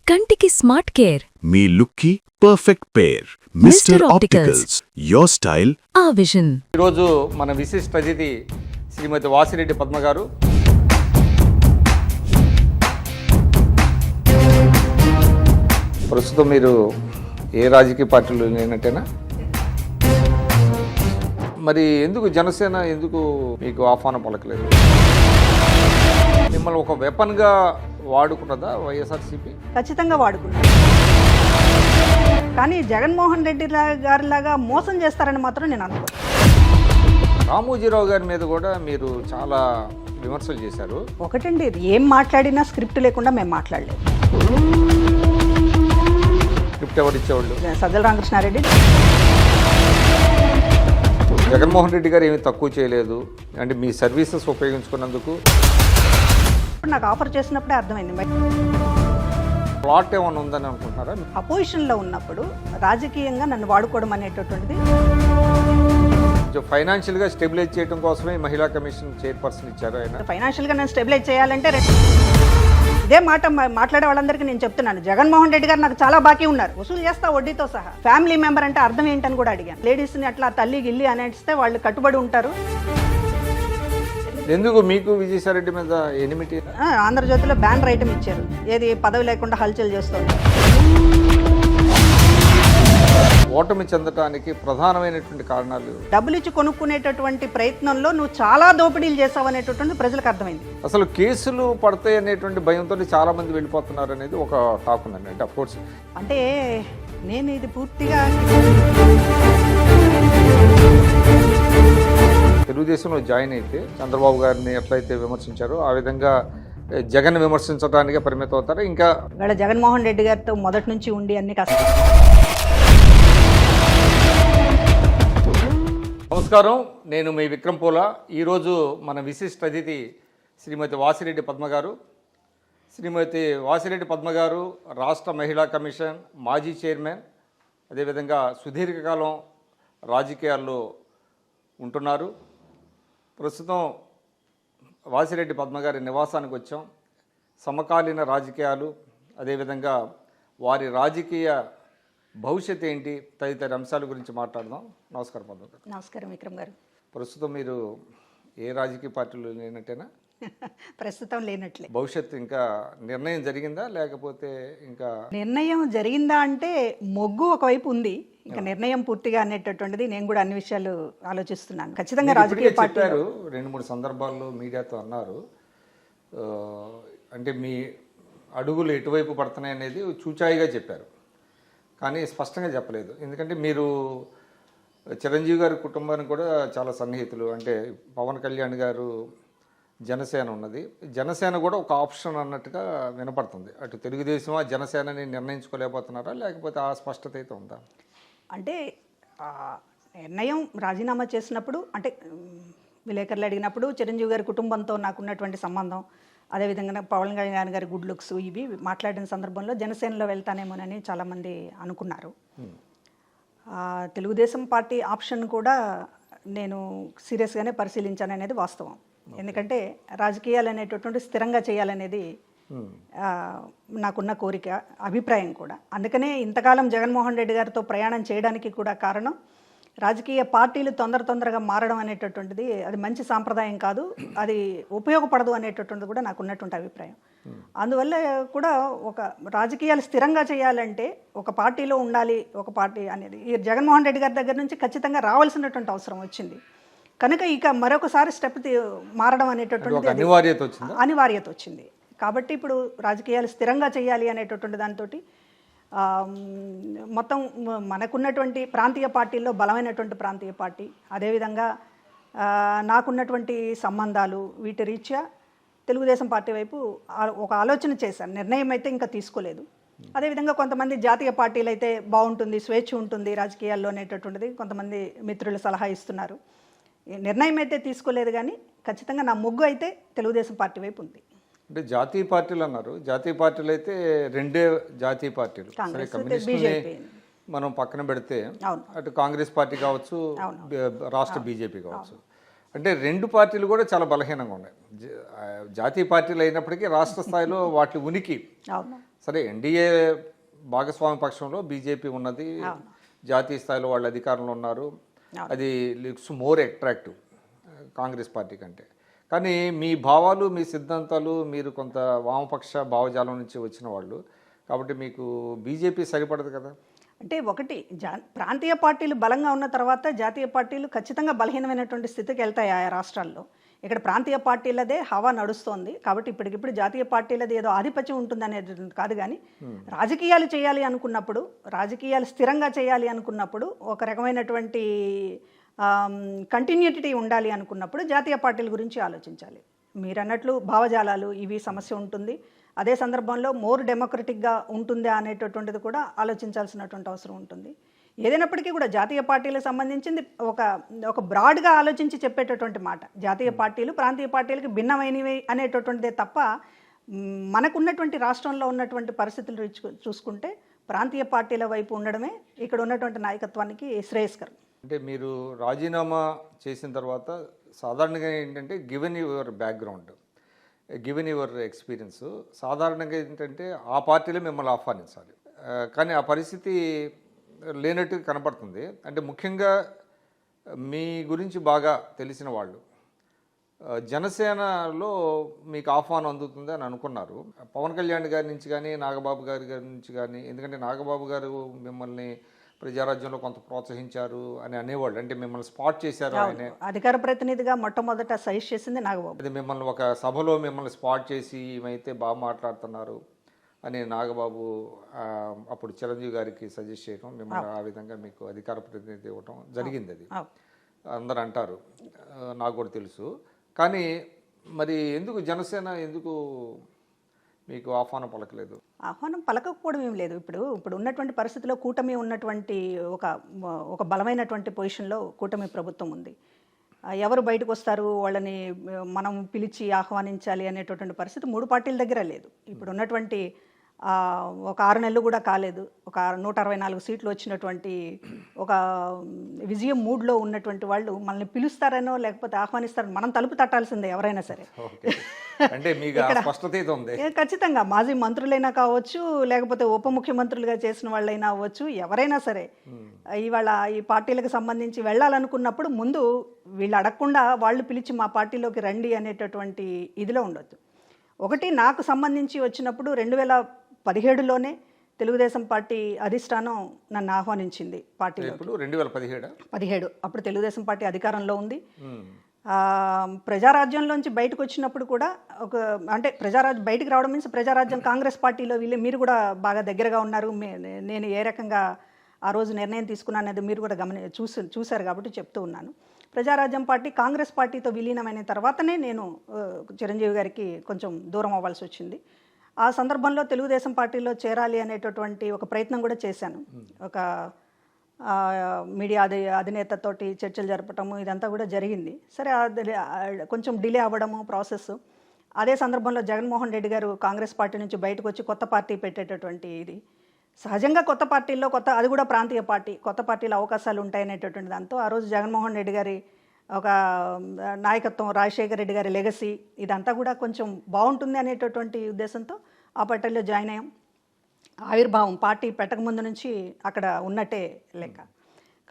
కంటికి smart care మీ లుక్కి perfect pair Mister opticals your style ఆ విజన్. ఈరోజు మన విశిష్ట అతిథి శ్రీమతి వాసిరెడ్డి పద్మ గారు. ప్రస్తుతం మీరు ఏ రాజకీయ పార్టీలో లేనట్టేనా? మరి ఎందుకు జనసేన ఎందుకు మీకు ఆహ్వానం పలకలేదు? మిమ్మల్ని ఒక వెపన్గా వాడుకున్నదా వైఎస్ఆర్సీపీ? ఖచ్చితంగా వాడుకున్నారు. కానీ జగన్మోహన్ రెడ్డి గారిలాగా మోసం చేస్తారని మాత్రం నేను అనుకోను. రామోజీరావు గారి మీద కూడా మీరు చాలా విమర్శలు చేశారు. ఒకటండి, ఇది ఏం మాట్లాడినా స్క్రిప్ట్ లేకుండా మేము మాట్లాడలేదు. స్క్రిప్ట్ ఎవరు ఇచ్చేవాళ్ళు? సజ్జల రామకృష్ణారెడ్డి. జగన్మోహన్ రెడ్డి గారు ఏమీ తక్కువ చేయలేదు, అంటే మీ సర్వీసెస్ ఉపయోగించుకున్నందుకు. నాకు ఆఫర్ చేసినప్పుడే అర్థమైంది. ప్లాట్ ఏమైనా ఉందని అనుకుంటున్నారా? అపోజిషన్లో ఉన్నప్పుడు రాజకీయంగా నన్ను వాడుకోవడం అనేటటువంటిది. ఫైనాన్షియల్గా స్టెబిలైజ్ చేయడం కోసమే మహిళా కమిషన్ చైర్పర్సన్ ఇచ్చారు ఆయన. ఫైనాన్షియల్గా నేను స్టెబిలైజ్ చేయాలంటే ఇదే మాట మాట్లాడే వాళ్ళందరికీ నేను చెప్తున్నాను. జగన్మోహన్ రెడ్డి గారు నాకు చాలా బాకీ ఉన్నారు, వసూలు చేస్తా వడ్డీతో సహా. ఫ్యామిలీ మెంబర్ అంటే అర్థం ఏంటని కూడా అడిగాను. లేడీస్ని అట్లా తల్లి గిల్లి అనేస్తే వాళ్ళు కట్టుబడి ఉంటారు. ఎందుకు మీకు విజయసాయిరెడ్డి మీద ఎనిమిటీ? ఆంధ్రజ్యోతిలో బ్యానర్ ఐటమ్ ఇచ్చారు, ఏది పదవి లేకుండా హల్చల్ చేస్తుంది. ఓటమి చెందటానికి ప్రధానమైనటువంటి కారణాలు? డబ్బులు ఇచ్చి కొనుక్కునేటటువంటి ప్రయత్నంలో నువ్వు చాలా దోపిడీలు చేసావు అనేటటువంటి ప్రజలకు అర్థమైంది. అసలు కేసులు పడతాయి అనేటువంటి భయంతో చాలా మంది వెళ్ళిపోతున్నారు అనేది ఒక టాక్ ఉందండి. అంటే అఫ్కోర్స్ అంటే నేను ఇది పూర్తిగా తెలుగుదేశంలో జాయిన్ అయితే చంద్రబాబు గారిని ఎట్లయితే విమర్శించారో ఆ విధంగా జగన్ విమర్శించడానికే పరిమితం అవుతారు. ఇంకా ఇక్కడ జగన్మోహన్ రెడ్డి గారితో మొదటి నుంచి ఉండి అన్ని కష్టం. నమస్కారం, నేను మీ విక్రమ్ పూలా. ఈరోజు మన విశిష్ట అతిథి శ్రీమతి వాసిరెడ్డి పద్మ గారు. శ్రీమతి వాసిరెడ్డి పద్మ గారు రాష్ట్ర మహిళా కమిషన్ మాజీ చైర్మన్, అదేవిధంగా సుదీర్ఘకాలం రాజకీయాల్లో ఉంటున్నారు. ప్రస్తుతం వాసిరెడ్డి పద్మ గారి నివాసానికి వచ్చాం. సమకాలీన రాజకీయాలు, అదేవిధంగా వారి రాజకీయ భవిష్యత్ ఏంటి తదితర అంశాల గురించి మాట్లాడదాం. నమస్కారం పద్మ గారు. నమస్కారం విక్రమ్ గారు. ప్రస్తుతం మీరు ఏ రాజకీయ పార్టీలో లేనట్టేనా? ప్రస్తుతం లేనట్లే. భవిష్యత్తు ఇంకా నిర్ణయం జరిగిందా, లేకపోతే ఇంకా? నిర్ణయం జరిగిందా అంటే మొగ్గు ఒకవైపు ఉంది, ఇంకా నిర్ణయం పూర్తిగా అనేటటువంటిది నేను కూడా అన్ని విషయాలు ఆలోచిస్తున్నాను. ఖచ్చితంగా రాజకీయ పార్టీ చెప్పారు, 2-3 సందర్భాల్లో మీడియాతో అన్నారు, అంటే మీ అడుగులు ఎటువైపు పడుతున్నాయి అనేది చూచాయిగా చెప్పారు, కానీ స్పష్టంగా చెప్పలేదు. ఎందుకంటే మీరు చిరంజీవి గారి కుటుంబానికి కూడా చాలా సన్నిహితులు. అంటే పవన్ కళ్యాణ్ గారు జనసేన ఉన్నది, జనసేన కూడా ఒక ఆప్షన్ అన్నట్టుగా వినపడుతుంది. అటు తెలుగుదేశమా జనసేనని నిర్ణయించుకోలేకపోతున్నారా, లేకపోతే ఆ స్పష్టత అయితే ఉందా? అంటే నిర్ణయం రాజీనామా చేసినప్పుడు, అంటే విలేకరులు అడిగినప్పుడు చిరంజీవి గారి కుటుంబంతో నాకున్నటువంటి సంబంధం, అదేవిధంగా పవన్ కళ్యాణ్ గారి గుడ్ లుక్స్, ఇవి మాట్లాడిన సందర్భంలో జనసేనలో వెళ్తానేమోనని చాలామంది అనుకున్నారు. తెలుగుదేశం పార్టీ ఆప్షన్ కూడా నేను సీరియస్గానే పరిశీలించాను అనేది వాస్తవం. ఎందుకంటే రాజకీయాలు అనేటటువంటి స్థిరంగా చేయాలనేది నాకున్న కోరిక, అభిప్రాయం కూడా. అందుకనే ఇంతకాలం జగన్మోహన్ రెడ్డి గారితో ప్రయాణం చేయడానికి కూడా కారణం, రాజకీయ పార్టీలు తొందరగా మారడం అనేటటువంటిది అది మంచి సాంప్రదాయం కాదు, అది ఉపయోగపడదు అనేటటువంటిది కూడా నాకు ఉన్నటువంటి అభిప్రాయం. అందువల్ల కూడా ఒక రాజకీయాలు స్థిరంగా చేయాలంటే ఒక పార్టీలో ఉండాలి, ఒక పార్టీ అనేది ఈ జగన్మోహన్ రెడ్డి గారి దగ్గర నుంచి ఖచ్చితంగా రావాల్సినటువంటి అవసరం వచ్చింది. కనుక ఇక మరొకసారి స్టెప్ మారడం అనేటటువంటిది అనివార్యత వచ్చింది. కాబట్టి ఇప్పుడు రాజకీయాలు స్థిరంగా చేయాలి అనేటటువంటి దాంతో మొత్తం మనకున్నటువంటి ప్రాంతీయ పార్టీల్లో బలమైనటువంటి ప్రాంతీయ పార్టీ, అదేవిధంగా నాకున్నటువంటి సంబంధాలు, వీటి రీత్యా తెలుగుదేశం పార్టీ వైపు ఒక ఆలోచన చేశాను. నిర్ణయం అయితే ఇంకా తీసుకోలేదు. అదేవిధంగా కొంతమంది జాతీయ పార్టీలు అయితే బాగుంటుంది, స్వేచ్ఛ ఉంటుంది రాజకీయాల్లో అనేటటువంటిది కొంతమంది మిత్రులు సలహా ఇస్తున్నారు. నిర్ణయం అయితే తీసుకోలేదు, కానీ ఖచ్చితంగా నా మొగ్గు అయితే తెలుగుదేశం పార్టీ వైపు ఉంది. అంటే జాతీయ పార్టీలు అన్నారు, జాతీయ పార్టీలు అయితే 2 జాతీయ పార్టీలు, కమ్యూనిస్టుని మనం పక్కన పెడితే అటు కాంగ్రెస్ పార్టీ కావచ్చు, రాష్ట్ర బీజేపీ కావచ్చు. అంటే రెండు పార్టీలు కూడా చాలా బలహీనంగా ఉన్నాయి. జాతీయ పార్టీలు అయినప్పటికీ రాష్ట్ర స్థాయిలో వాటి ఉనికి అవును. సరే ఎన్డీఏ భాగస్వామ్య పక్షంలో బీజేపీ ఉన్నది, జాతీయ స్థాయిలో వాళ్ళు అధికారంలో ఉన్నారు, అది looks more attractive Congress party కంటే. కానీ మీ భావాలు, మీ సిద్ధాంతాలు, మీరు కొంత వామపక్ష భావజాలం నుంచి వచ్చిన వాళ్ళు కాబట్టి మీకు బీజేపీ సరిపడదు కదా. అంటే ఒకటి ప్రాంతీయ పార్టీలు బలంగా ఉన్న తర్వాత జాతీయ పార్టీలు ఖచ్చితంగా బలహీనమైనటువంటి స్థితికి వెళ్తాయి ఆయా రాష్ట్రాల్లో. ఇక్కడ ప్రాంతీయ పార్టీలదే హవా నడుస్తోంది కాబట్టి ఇప్పటికిప్పుడు జాతీయ పార్టీలది ఏదో ఆధిపత్యం ఉంటుంది అనేది కాదు. కానీ రాజకీయాలు చేయాలి అనుకున్నప్పుడు, రాజకీయాలు స్థిరంగా చేయాలి అనుకున్నప్పుడు, ఒక రకమైనటువంటి కంటిన్యూటీ ఉండాలి అనుకున్నప్పుడు జాతీయ పార్టీల గురించి ఆలోచించాలి. మీరు అన్నట్లు భావజాలాలు ఇవి సమస్య ఉంటుంది. అదే సందర్భంలో మోర్ డెమోక్రటిక్గా ఉంటుందా అనేటటువంటిది కూడా ఆలోచించాల్సినటువంటి అవసరం ఉంటుంది. ఏదైనప్పటికీ కూడా జాతీయ పార్టీలకు సంబంధించింది ఒక బ్రాడ్గా ఆలోచించి చెప్పేటటువంటి మాట. జాతీయ పార్టీలు ప్రాంతీయ పార్టీలకు భిన్నమైనవి అనేటటువంటిదే తప్ప మనకున్నటువంటి రాష్ట్రంలో ఉన్నటువంటి పరిస్థితులు చూసుకుంటే ప్రాంతీయ పార్టీల వైపు ఉండడమే ఇక్కడ ఉన్నటువంటి నాయకత్వానికి శ్రేయస్కరం. అంటే మీరు రాజీనామా చేసిన తర్వాత సాధారణంగా ఏంటంటే given your background, given your experience, సాధారణంగా ఏంటంటే ఆ పార్టీలో మిమ్మల్ని ఆహ్వానించాలి. కానీ ఆ పరిస్థితి లేనట్టు కనపడుతుంది. అంటే ముఖ్యంగా మీ గురించి బాగా తెలిసిన వాళ్ళు జనసేనలో మీకు ఆహ్వానం అందుతుంది అని అనుకున్నారు. పవన్ కళ్యాణ్ గారి నుంచి కానీ నాగబాబు గారి నుంచి కానీ, ఎందుకంటే నాగబాబు గారు మిమ్మల్ని ప్రజారాజ్యంలో కొంత ప్రోత్సహించారు అని అనేవాళ్ళు, అంటే మిమ్మల్ని స్పాట్ చేశారు. ఆయన అధికార ప్రతినిధిగా మొట్టమొదట సజెస్ట్ చేసింది నాగబాబు. అది మిమ్మల్ని ఒక సభలో మిమ్మల్ని స్పాట్ చేసి ఏమైతే బాగా మాట్లాడుతున్నారు అని నాగబాబు అప్పుడు చిరంజీవి గారికి సజెస్ట్ చేయడం, మిమ్మల్ని ఆ విధంగా మీకు అధికార ప్రతినిధి ఇవ్వటం జరిగింది. అది అందరు అంటారు, నాకు కూడా తెలుసు. కానీ మరి ఎందుకు జనసేన ఎందుకు మీకు ఆహ్వానం పలకలేదు? ఆహ్వానం పలకపోవడం ఏం లేదు. ఇప్పుడు ఉన్నటువంటి పరిస్థితిలో కూటమి ఉన్నటువంటి ఒక బలమైనటువంటి పొజిషన్లో కూటమి ప్రభుత్వం ఉంది. ఎవరు బయటకు వస్తారు, వాళ్ళని మనం పిలిచి ఆహ్వానించాలి అనేటటువంటి పరిస్థితి మూడు పార్టీల దగ్గర లేదు. ఇప్పుడు ఉన్నటువంటి ఒక 6 నెలలు కూడా కాలేదు, ఒక 164 సీట్లు వచ్చినటువంటి ఒక విజయం మూడ్లో ఉన్నటువంటి వాళ్ళు మనల్ని పిలుస్తారనో లేకపోతే ఆహ్వానిస్తారనో మనం తలుపు తట్టాల్సిందే ఎవరైనా సరే. అంటే మీకు స్పష్టత ఉంది. ఖచ్చితంగా మాజీ మంత్రులైనా కావచ్చు, లేకపోతే ఉప ముఖ్యమంత్రులుగా చేసిన వాళ్ళైనా అవ్వచ్చు, ఎవరైనా సరే ఇవాళ ఈ పార్టీలకు సంబంధించి వెళ్ళాలనుకున్నప్పుడు ముందు వీళ్ళు అడగకుండా వాళ్ళు పిలిచి మా పార్టీలోకి రండి అనేటటువంటి ఇదిలో ఉండొచ్చు. ఒకటి నాకు సంబంధించి వచ్చినప్పుడు 2017లోనే తెలుగుదేశం పార్టీ అధిష్టానం నన్ను ఆహ్వానించింది పార్టీలో. 2017 అప్పుడు తెలుగుదేశం పార్టీ అధికారంలో ఉంది. ప్రజారాజ్యంలోంచి బయటకు వచ్చినప్పుడు కూడా అంటే బయటకు రావడం మీన్స్ ప్రజారాజ్యం కాంగ్రెస్ పార్టీలో మీరు కూడా బాగా దగ్గరగా ఉన్నారు. నేను ఏ రకంగా ఆ రోజు నిర్ణయం తీసుకున్నాను అనేది మీరు కూడా చూశారు కాబట్టి చెప్తూ ఉన్నాను. ప్రజారాజ్యం పార్టీ కాంగ్రెస్ పార్టీతో విలీనమైన తర్వాతనే నేను చిరంజీవి గారికి కొంచెం దూరం అవ్వాల్సి వచ్చింది. ఆ సందర్భంలో తెలుగుదేశం పార్టీలో చేరాలి అనేటటువంటి ఒక ప్రయత్నం కూడా చేశాను. ఒక మీడియా అధినేతతోటి చర్చలు జరపటము ఇదంతా కూడా జరిగింది. సరే కొంచెం డిలే అవ్వడము ప్రాసెస్. అదే సందర్భంలో జగన్మోహన్ రెడ్డి గారు కాంగ్రెస్ పార్టీ నుంచి బయటకు వచ్చి కొత్త పార్టీ పెట్టేటటువంటి ఇది సహజంగా కొత్త పార్టీల్లో అది కూడా ప్రాంతీయ పార్టీ, కొత్త పార్టీలో అవకాశాలు ఉంటాయనేటటువంటి దాంతో ఆ రోజు జగన్మోహన్ రెడ్డి గారి ఒక నాయకత్వం, రాజశేఖర రెడ్డి గారి లెగసీ ఇదంతా కూడా కొంచెం బాగుంటుంది అనేటటువంటి ఉద్దేశంతో ఆ పార్టీలో జాయిన్ అయ్యాం. ఆవిర్భావం పార్టీ పెట్టకముందు నుంచి అక్కడ ఉన్నట్టే లెక్క.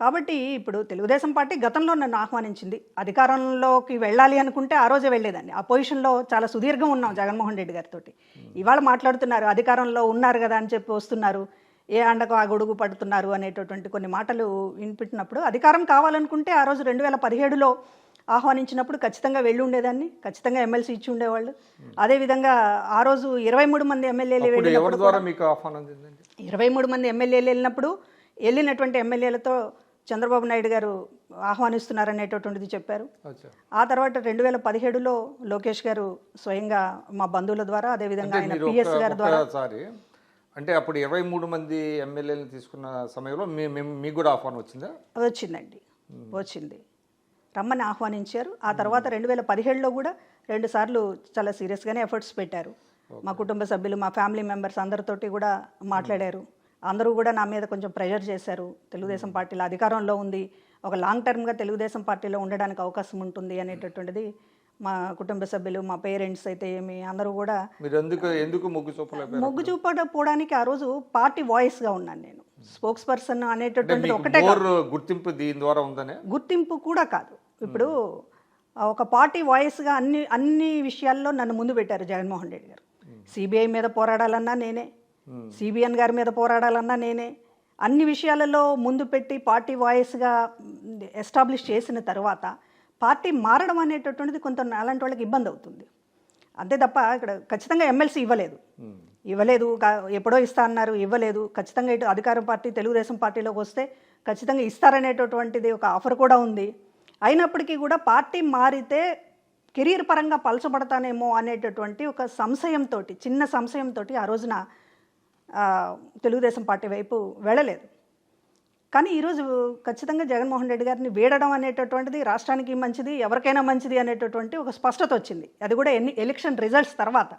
కాబట్టి ఇప్పుడు తెలుగుదేశం పార్టీ గతంలో నన్ను ఆహ్వానించింది. అధికారంలోకి వెళ్ళాలి అనుకుంటే ఆ రోజే వెళ్ళేదాన్ని. ఆ పొజిషన్లో చాలా సుదీర్ఘం ఉన్నాం జగన్మోహన్ రెడ్డి గారితో. ఇవాళ మాట్లాడుతున్నారు అధికారంలో ఉన్నారు కదా అని చెప్పి వస్తున్నారు, ఏ అండకు ఆ గొడుగు పడుతున్నారు అనేటటువంటి కొన్ని మాటలు వినిపించినప్పుడు అధికారం కావాలనుకుంటే ఆ రోజు 2017లో ఆహ్వానించినప్పుడు ఖచ్చితంగా వెళ్ళి ఉండేదాన్ని, ఖచ్చితంగా ఎమ్మెల్సీ ఇచ్చి ఉండేవాళ్ళు. అదేవిధంగా ఆ రోజు 23 మంది ఎమ్మెల్యేలు వెళ్ళినప్పుడు 23 మంది ఎమ్మెల్యేలు వెళ్ళినటువంటి ఎమ్మెల్యేలతో చంద్రబాబు నాయుడు గారు ఆహ్వానిస్తున్నారనేటటువంటిది చెప్పారు. ఆ తర్వాత 2017లో లోకేష్ గారు స్వయంగా మా బంధువుల ద్వారా, అదేవిధంగా ఆయన పిఎస్ గారి ద్వారా. అంటే అప్పుడు 23 మంది ఎమ్మెల్యేలు తీసుకున్న సమయంలో మీకు కూడా ఆహ్వానం వచ్చిందా? వచ్చిందండి, వచ్చింది. రమ్మని ఆహ్వానించారు. ఆ తర్వాత 2017లో కూడా 2 సార్లు చాలా సీరియస్గానే ఎఫర్ట్స్ పెట్టారు. మా కుటుంబ సభ్యులు, మా ఫ్యామిలీ మెంబర్స్ అందరితోటి కూడా మాట్లాడారు. అందరూ కూడా నా మీద కొంచెం ప్రెషర్ చేశారు. తెలుగుదేశం పార్టీలో అధికారంలో ఉంది, ఒక లాంగ్ టర్మ్గా తెలుగుదేశం పార్టీలో ఉండడానికి అవకాశం ఉంటుంది అనేటటువంటిది మా కుటుంబ సభ్యులు, మా పేరెంట్స్ అయితే ఏమి అందరూ కూడా మీరు ఎందుకు మొగ్గు చూపలేకపోయారు? మొగ్గు చూపకపోవడానికి ఆ రోజు పార్టీ వాయిస్గా ఉన్నాను నేను. స్పోక్స్ పర్సన్ అనేటటువంటిది ఒకటే మోర్ గుర్తింపు దీని ద్వారా ఉందనే? గుర్తింపు కూడా కాదు. ఇప్పుడు ఒక పార్టీ వాయిస్గా అన్ని విషయాల్లో నన్ను ముందు పెట్టారు జగన్మోహన్ రెడ్డి గారు. సిబిఐ మీద పోరాడాలన్నా నేనే, సిబిఎన్ గారి మీద పోరాడాలన్నా నేనే, అన్ని విషయాలలో ముందు పెట్టి పార్టీ వాయిస్గా ఎస్టాబ్లిష్ చేసిన తర్వాత పార్టీ మారడం అనేటటువంటిది కొంత అలాంటి వాళ్ళకి ఇబ్బంది అవుతుంది. అంతే తప్ప ఇక్కడ ఖచ్చితంగా ఎమ్మెల్సీ ఇవ్వలేదు, ఎప్పుడో ఇస్తా అన్నారు, ఇవ్వలేదు. ఖచ్చితంగా ఇటు అధికార పార్టీ తెలుగుదేశం పార్టీలోకి వస్తే ఖచ్చితంగా ఇస్తారనేటటువంటిది ఒక ఆఫర్ కూడా ఉంది. అయినప్పటికీ కూడా పార్టీ మారితే కెరీర్ పరంగా పలచబడతానేమో అనేటటువంటి ఒక సంశయంతో, చిన్న సంశయంతో ఆ రోజున తెలుగుదేశం పార్టీ వైపు వెళ్ళలేదు. కానీ ఈరోజు ఖచ్చితంగా జగన్మోహన్ రెడ్డి గారిని వీడడం అనేటటువంటిది రాష్ట్రానికి మంచిది, ఎవరికైనా మంచిది అనేటటువంటి ఒక స్పష్టత వచ్చింది. అది కూడా ఎలక్షన్ రిజల్ట్స్ తర్వాత.